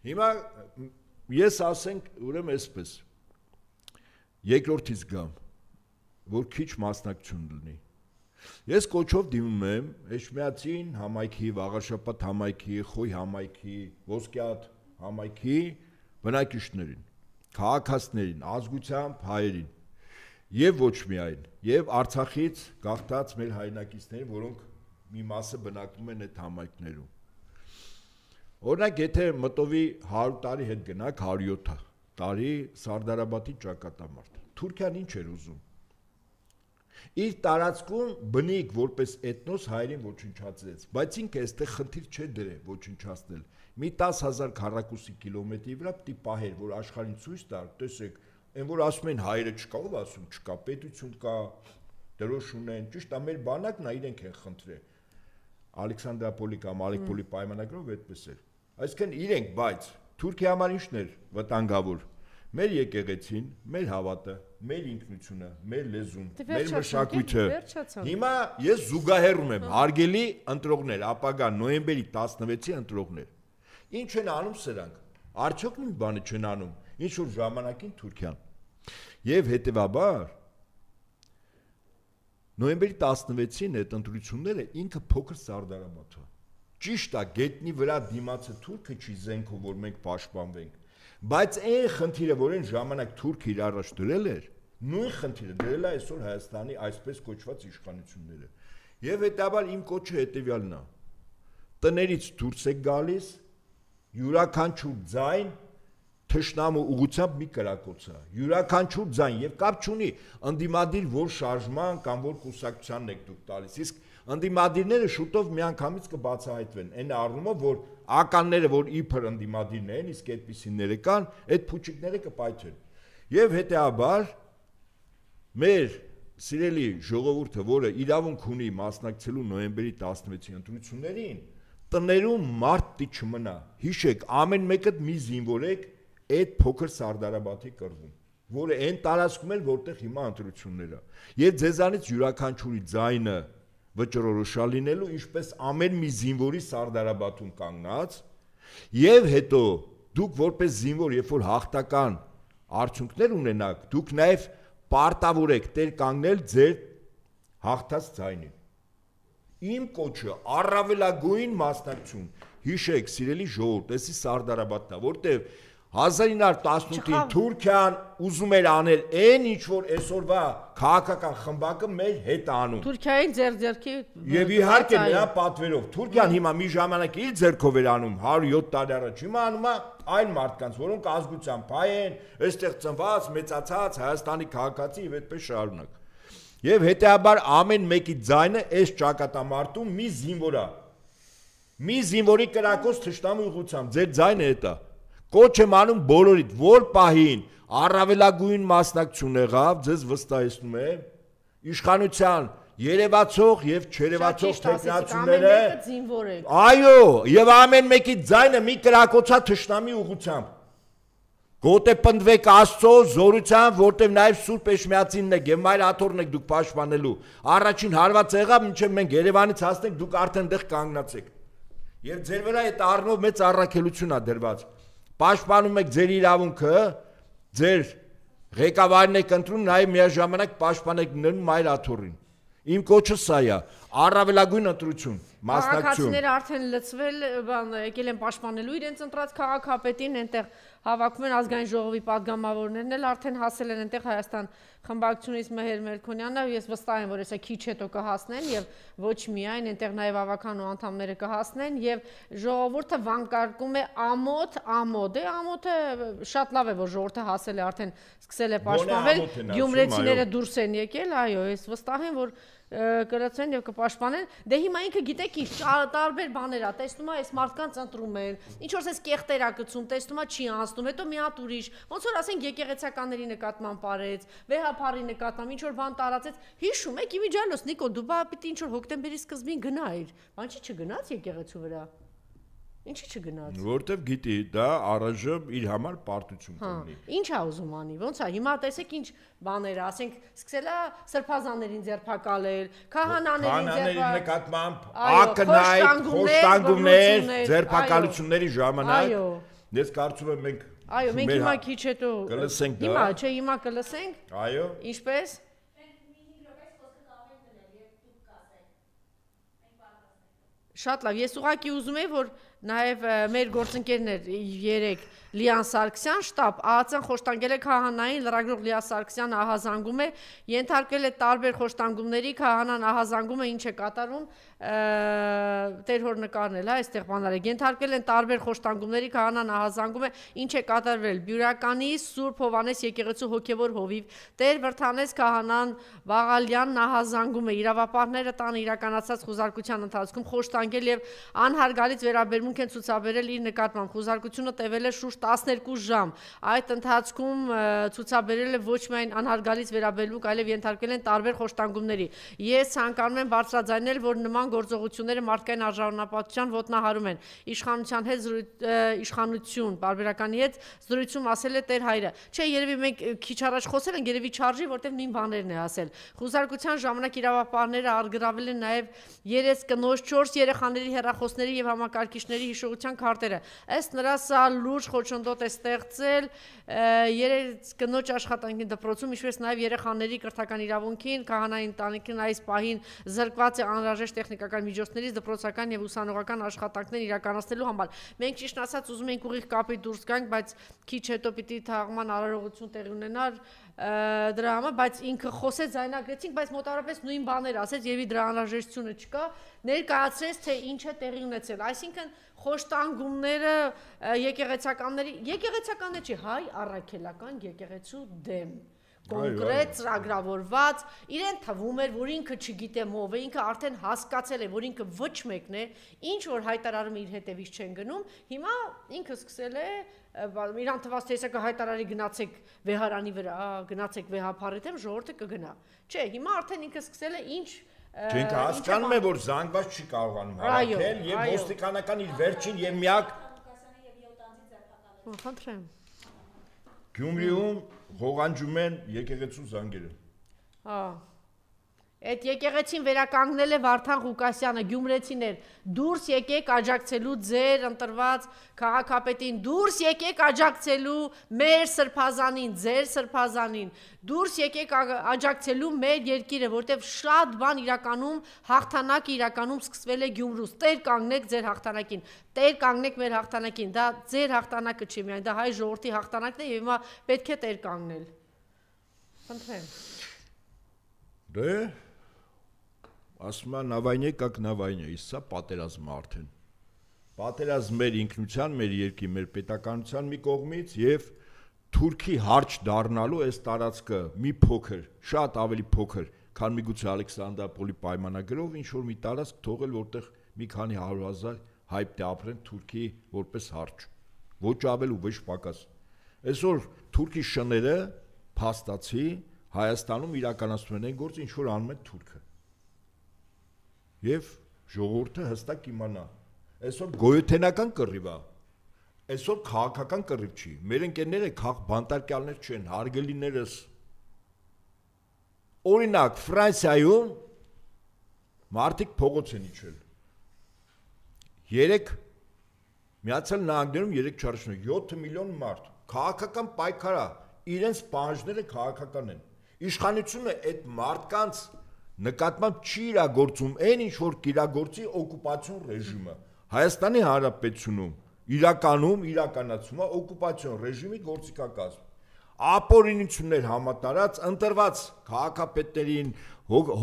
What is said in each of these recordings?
Հիմա ես ասենք ուրեմն այսպես երկրորդից գամ որ քիչ մասնակցություն լինի ես կոչով դիմում եմ Էջմիածին համայնքի վաղաշաբաթ համայնքի խոյ համայնքի ոսկյատ համայնքի բնակիչներին քաղաքացիներին ազգությամբ հայերին եւ ոչ միայն եւ Արցախից գաղթած մեր հայրենակիցներին որոնք մի մասը բնակվում են այդ համայնքներում օրինակ եթե մտովի 100 տարի հետ գնաք 107 տարի Սարդարաբադի ճակատամարտ Թուրքիան ինչ էր ուզում իր տարածքում բնիկ որպես էթնոս հայերին ոչնչացրեց բայց ինքը այստեղ խնդիր չէ դրել ոչնչացնել մի 10000 քառակուսի կիլոմետրի վրա պիտի պահեր որ աշխարհին ցույց տար տեսեք այն որ ասում են հայերը չկա ով ասում չկա պետություն կա դրոշ ունեն ճիշտ է մեր բանակն է իրենք են խնդրել Ալեքսանդրապոլի կամ Ալեքպոլի պայմանագրով այդպես էր այսինքն իրենք բայց Թուրքիա համար ինչն էր վտանգավոր մեր եկեղեցին մեր հավատը մեր ինքնությունը մեր լեզուն մեր մշակույթը հիմա ես զուգահեռում եմ հարգելի ընտրողներ ապագա նոյեմբերի 16-ի ընտրողներ ինչ են անում սրանք արդյոք մի բանը չեն անում ինչ որ ժամանակին Թուրքիան եւ հետեւաբար նոյեմբերի 16-ին այդ ընտրությունները ինքը փոքր Սարդարաբադ է ճիշտ է գետնի վրա դիմացը թուրքը չի զենքով որ մենք պաշտպանվենք բայց այն խնդիրը որ այն ժամանակ թուրքը իր առաջ դրել էր նույն խնդիրը դրել է այսօր Հայաստանի այսպես կոչված իշխանությունները եւ հետաբար իմ կոչը հետեւյալն է տներից դուրս եք գալիս յուրաքանչյուր ձայն թշնամու ուղությամբ մի կրակոց է յուրաքանչյուր ձայն եւ կապ չունի ընդդիմադիր որ շարժման կամ որ կուսակցությանն եք դուք տալիս իսկ ընդդիմադիրները շուտով միանգամից կբացահայտվեն այն առումով որ ականները որ իբր ընդդիմադիրն են իսկ այդպիսիները կան այդ փուչիկները կպայթեն եւ հետեաբար մեր սիրելի ժողովուրդը որը իրավունք ունի մասնակցելու նոյեմբերի 16-ի ընտրություններին տներում մարդ դի չմնա հիշեք ամեն մեկը մի զինվորեք այդ փոքր Սարդարաբադի կռվում որը այն տարածքում էր որտեղ հիմա ընտրությունները եւ ձեզանից յուրաքանչյուրի ձայնը վճռորոշա լինելու ինչպես ամեն մի զինվորի Սարդարաբադում կանգնած եւ հետո դուք որպես զինվոր երբ որ հաղթական արդյունքներ ունենաք դուք նաեւ պարտավոր եք տեր կանգնել ձեր հաղթած ձայնին իմ կոչը առավելագույն մասնակցություն հիշեք սիրելի ժողովուրդ էսի Սարդարաբադն է որտեղ 1918-ին Թուրքիան ուզում էր անել այն ինչ որ այսօրվա քաղաքական խմբակը մեր հետ անում Թուրքիային ձեռքի եւ իհարկե նրա պատվերով Թուրքիան հիմա մի ժամանակ իր ձեռքով էր անում 107 տարի առաջ հիմա անում է այն մարդկանց որոնք ազգությամբ հայ են այստեղ ծնված մեծացած Հայաստանի քաղաքացի եւ այդպես շարունակ եւ հետեաբար ամեն մեկի ձայնը այս ճակատամարտում մի զինվոր է մի զինվորի կրակոց թշնամու ուղղությամբ ձեր ձայնը էտա Կոչ եմ անում բոլորիդ, որ պահին առավելագույն մասնակցություն եղավ, ձեզ վստահեցնում եմ, իշխանության երևացող եւ չերևացող տեխնացիները, այո, եւ ամեն մեկի ձայնը մի կրակոցա թշնամի ուղղությամբ։ Գոտե պնդվեք Աստծո զորությամբ, որտեղ նաեւ Սուրբ Էջմիածինն եք եւ մայր աթոռն եք դուք պաշտպանելու։ Առաջին հարված եղավ, մինչեւ մենք Երևանից հասնենք, դուք արդեն դեռ կանգնացեք։ Եվ ձեր վրա այդ առնով մեծ առաքելություն է դրված։ Պաշտպանում եք ձեր իրավունքը, ձեր ղեկավարն եք ընտրում, նաև միաժամանակ պաշտպանեք մայր աթոռին։ Իմ կոչը սա է, առավելագույն ընտրություն, մասնակցություն։ Քաղաքացիները արդեն լծվել, եկել են պաշտպանելու իրենց ընտրած քաղաքապետին, այնտեղ հավաքում են ազգային ժողովի падգամավորներն էլ արդեն հասել են այնտեղ Հայաստան խմբակցությունից Մեհեր Մելքոնյանը, ես վստահ եմ, որ հեսա քիչ հետո կհասնեն եւ ոչ միայն այնտեղ նաև ավականու անդամները կհասնեն եւ ժողովուրդը վանկարկում է ամոթ, ամոթը շատ լավ է, որ ժողովուրդը հասել է արդեն սկսել է պաշտպանվել, գյումրեցիները դուրս են եկել, այո, ես վստահ եմ, որ կրացեն եւ կպաշտպանեն, դե հիմա ինքը գիտեք ինչ տարբեր բաներ է, տեսնում է այս մարդկանց ընտրում են, ինչ որ էս կեղտեր է գցում, տեսնում է չի անցնում, հետո մի հատ ուրիշ, ոնց որ ասենք եկեղեցականների նկատմամբ parեց, վեհապարի նկատմամբ ինչ որ բան տարածեց, հիշում եք իմիջիալոս Նիկոլ դու բա պիտի ինչ որ հոկտեմբերի սկզբին գնայիր, բան չի չգնաց եկեղեցու վրա։ Ինչի չգնաց։ Որտեվ գիտի, դա առայժմ իր համար պարտություն կունի։ Ինչ է ուզում անի, ոնց է, հիմա տեսեք ինչ բաներ, ասենք, սկսել է սրբազաններին ձերբակալել, քահանաներին նկատմամբ ակնհայտ խոշտանգումներ ձերբակալությունների ժամանակ։ Ես կարծում եմ մենք Այո, մենք հիմա քիչ հետո կլսենք դա։ Հիմա, չէ, հիմա կլսենք։ Այո։ Ինչպես։ Շատ լավ, ես ուղղակի ուզում եի, որ նաև մեր գործընկերներ 3 Լիան Սարգսյան շտաբ ԱԱՑ-ն խոշտանգել է քահանային, լրագրող Լիա Սարգսյանը ահազանգում է, ենթարկվել է տարբեր խոշտանգումների, քահանան ահազանգում է, ինչ է կատարում, տեր հոր նկարն էլ, այստեղ բաներ է, ենթարկվել են տարբեր խոշտանգումների, քահանան ահազանգում է, ինչ է կատարվել, Բյուրականի Սուրբ Հովհաննես եկեղեցու հոգևոր հովիվ, Տեր Վրթանես քահանան Վաղալյանն ահազանգում է, իրավապահները տան իրականացած խուզարկության ընթացքում խոշտանգել եւ անհարգալից վերաբերմունք են ցուցաբերել իր նկատմամբ, խուզարկությունը տևել է շուրջ 12 ժամ, այդ ընթացքում ցուցաբերել է ոչ միայն անհարգալից վերաբերմունք, այլև ենթարկվել են տարբեր խոշտանգումների։ Ես ցանկանում եմ բարձրաձայնել, որ նման գործողությունները մարդկային արժանապատվության ոտնահարում են։ Իշխանության հետ իշխանություն, բարբերականի հետ զրույցում ասել է Տեր հայրը։ Չէ, երևի մենք քիչ առաջ խոսել ենք, երևի չարժի, որտեղ նույն բաներն է ասել։ Խուզարկության ժամանակ իրավապահները արգրավել են նաև 3 կնոջ 4 երեխաների հեռախոսների եւ համակարգիչների հիշողության քարտերը։ Ըստ նրա սա լուրջ խոչընդոտ է ստեղծել 3 կնոջ աշխատանքի դպրոցում, ինչպես նաև երեխաների կրթական իրավունքին, քահանայի ընտանիքին այս պահին զրկված է անհրաժեշտ տեխնիկական միջոցներից դպրոցական եւ ուսանողական աշխատանքներ իրականացնելու համար։ Մենք ճիշտ ասած ուզում ենք ուղիղ կապի դուրս գանք, բայց քիչ հետո պիտի թաղման արարողություն տեղի ունենար դրա համար, բայց ինքը խոսեց, ձայնագրեցինք, բայց մոտավորապես նույն բաներ ասեց, երևի դրա անհրաժեշտությունը չկա, ներկայացրեց, թե ինչ է տեղի ունեցել։ Այսինքն խոշտանգումները եկեղեցականներ չի, հայ առաքելական եկեղեցու դեմ կոնկրետ ծրագրավորված, իրեն թվում էր, որ ինքը չգիտե ով է, ինքը արդեն հասկացել է, որ ինքը ոչ մեկն է, ինչ որ հայտարարում իր հետևից չեն գնում, հիմա ինքը սկսել է իրան թվաց թե եսակը հայտարարի գնացեք վեհարանի վրա, գնացեք վեհափառի դեմ, ժողովուրդը կգնա։ Չէ, հիմա արդեն ինքը սկսել է ինչ Չենք հասկանում է, որ զանգված չի կարողանում հավաքել եւ ոստիկանական իր վերջին եւ միակ Խնդրեմ։ Գյումրիում ղողանջում են եկեղեցու զանգերը։ Հա։ Այդ եկեղեցին վերականգնել է Վարդան Ղուկասյանը, գյումրեցիներ, դուրս եկեք աջակցելու ձեր ընտրված քաղաքապետին, դուրս եկեք աջակցելու մեր սրբազանին, ձեր սրբազանին, դուրս եկեք աջակցելու մեր երկիրը, որտեղ շատ բան իրականում հաղթանակ իրականում սկսվել է Գյումրուց, Տեր կանգնեք ձեր հաղթանակին, Տեր կանգնեք մեր հաղթանակին, դա ձեր հաղթանակը չի միայն, դա հայ ժողովրդի հաղթանակն է եւ հիմա պետք է Տեր կանգնել։ Խնդրեմ։ Դե ասում է նավայնե կակ նավայնե, իսա պատերազմ արդեն։ Պատերազմ մեր ինքնության, մեր երկրի, մեր պետականության մի կողմից եւ Թուրքի հարճ դառնալու այս տարածքը մի փոքր, շատ ավելի փոքր, քան միգուցե Ալեքսանդրապոլի պայմանագրով ինչ որ մի տարածք թողել, որտեղ մի քանի 100,000 հայ պետք է ապրեն Թուրքի որպես հարճ։ Ոչ ավել ու ոչ պակաս։ Այսօր Թուրքի շները փաստացի Հայաստանում իրականացնում են այն գործը, ինչ որ անում է Թուրքը։ Եվ ժողովուրդը հստակ իմանա, այսօր գոյութենական կռիվ է, այսօր քաղաքական կռիվ չի, մեր ընկերները բանտարկյալներ չեն, հարգելիներս։ Օրինակ Ֆրանսիայում մարդիկ փողոց են իջել։ 3 Միացյալ Նահանգներում 3.7 միլիոն մարդ, քաղաքական պայքար է, իրենց պահանջները քաղաքական են։ Իշխանությունը այդ մարդկանց նկատմամբ չի իրագործում այն ինչ որ իրագործի օկուպացիոն ռեժիմը Հայաստանի Հանրապետությունում իրականում իրականացում է օկուպացիոն ռեժիմի գործիքակազմ ապօրինություններ համատարած ընտրված քաղաքապետերին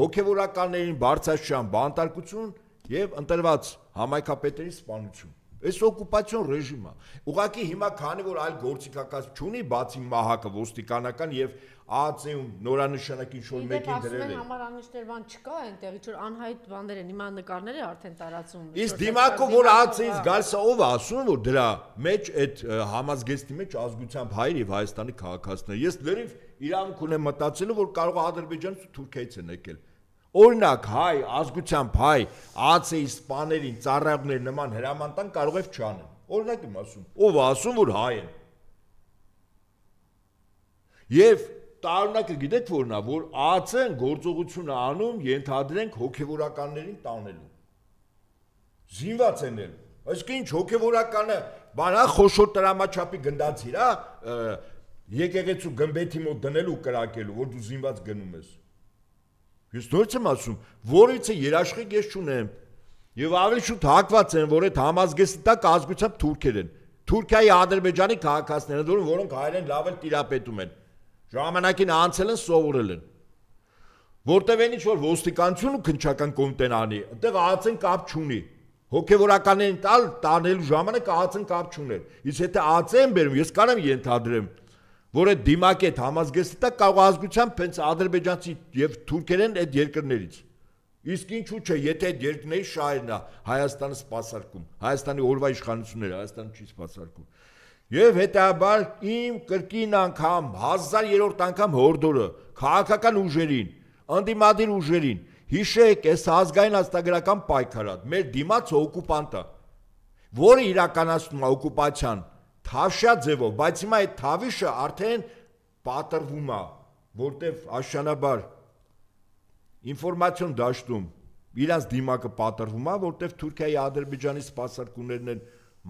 հոգևորականներին բարձրացան բանտարկություն եւ ընտրված համայնքապետերի սպանություն Այս օկուպացիոն ռեժիմը ուղղակի հիմա քանի որ այլ գործիքակազմ չունի բացի մահակը ոստիկանական եւ ԱԱՑ-ում նորանշանակ ինչ որ մեկին դրել է Համարանիշներ բան չկա այնտեղ ինչ որ անհայտ բաներ են հիմա նկարները արդեն տարածում Իսկ դիմակով որ ԱԱՑ-ից գալիս ով ասում որ դրա մեջ այդ համազգեստի մեջ ազգությամբ հայր եւ Հայաստանի քաղաքացիներ ես լրիվ իրավունք ունեմ մտածելու որ կարող է Ադրբեջանից ու Թուրքիայից են եկել Օրինակ հայ ազգությամբ հայ ԱԱՑ-ի սպաներին ծառայողներ նման հրամանտան կարող է չանեն օրինակ եմ ասում ով ասում որ հայ են Եվ տարօրինակը գիտեք որն է որ ԱԱՑ-ն գործողություն է անում ենթադրենք հոգևորականներին տանելու Զինված են էլ այսինքն ինչ հոգևորականը բանա խոշոր տրամաչափի գնդացիր, եկեղեցու գմբեթի մոտ դնելու կրակելու, որ դու զինված գնում ես։ Ես նորից եմ ասում, որից է երաշխիք ես չունեմ։ Եվ ավելի շուտ հակված են, որ այդ համազգեստակ ազգությամբ թուրքեր են։ Թուրքիայի Ադրբեջանի քաղաքացիներ, որոնք հայերեն լավ էլ տիրապետում են։ Ժամանակին անցել են, սովորել են։ Որտեղ են ինչ որ ոստիկանություն ու քննչական կոմիտեն անի, այդտեղ ԱԱՑ-ն կապ չունի։ Հոգևորականներին տանելու ժամանակ ԱԱՑ-ն կապ չուներ։ Իսկ եթե ԱԱՑ-ն բերում, ես կարամ ենթադրեմ, որ այդ դիմակ այդ համազգեստը կարող ազգությամբ հենց ադրբեջանցի եւ թուրքերեն այդ երկրներից։ Իսկ ինչու՞ չէ, եթե այդ երկրների շահերն է Հայաստանը սպասարկում, Հայաստանի օրվա իշխանությունները Հայաստանը չի սպասարկում։ Եվ հետաբար իմ կրկին անգամ 1000-րդ անգամ հորդորը քաղաքական ուժերին, անդիմադիր ուժերին, հիշեք, այս ազգային աստագրական պայքարը, մեր դիմացը օկուպանտ է, որը իրականացնում է օկուպացիան թավշյա ձևով, բայց հիմա այդ թավիշը արդեն պատրվում է, որտեվ աշնանաբար ինֆորմացիոն դաշտում իրանց դիմակը պատրվում է, որտեվ Թուրքիայի Ադրբեջանի սպասարկումներն են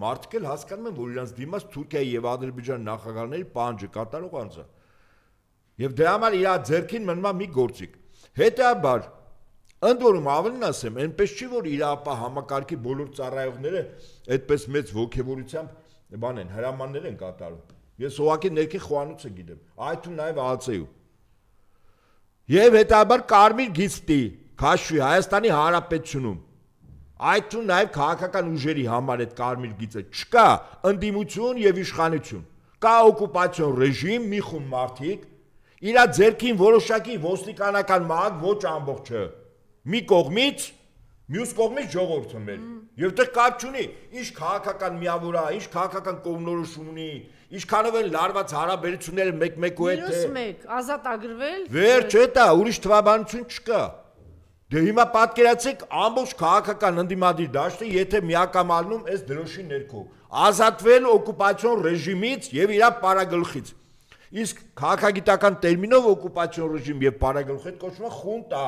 մարդիկ էլ հասկանում են, որ իրանց դիմաց Թուրքիայի եւ Ադրբեջանի նախագահների պահանջը կատարող անձ է։ Եվ դրա համար իր ձեռքին մնում է մի գործիք։ Հետաբար ընդ որում ավելին ասեմ, այնպես չի որ իր ապա համակարգի բոլոր ծառայողները այդպես մեծ ոգևորությամբ բան են, հրամաններ են կատարում։ Ես ուղղակի ներքին խոհանոցը գիտեմ, այդ ու նաեւ ԱԱՑ-ում։ Եվ հետաբար կարմիր գիծտի քաշվի Հայաստանի Հանրապետությունում։ Այդ ու նաեւ քաղաքական ուժերի համար այդ կարմիր գիծը չկա ընդդիմություն եւ իշխանություն։ Կա օկուպացիոն ռեժիմ, մի խումբ մարդիկ, իր ձեռքին որոշակի ոստիկանական մահ ոչ ամբողջը։ Մի կողմից, մյուս կողմից ժողովուրդը մեր։ Եվ դեռ կապ չունի, ինչ քաղաքական միավոր է, ինչ քաղաքական կողմնորոշում ունի, ինչքանով են լարված հարաբերությունները մեկ-մեկու հետ։ Մյուս մեկ, ազատ ագրվել։ Վերջ էտա, ուրիշ թվաբանություն չկա։ Դե հիմա պատկերացեք ամբողջ քաղաքական ընդդիմադիր դաշտը, եթե միակամալնում այս դրոշի ներքո, ազատվել օկուպացիոն ռեժիմից եւ իր պարագլխից։ Իսկ քաղաքագիտական տերմինով օկուպացիոն ռեժիմ եւ պարագլուխ այդ կոչվում է խունտա։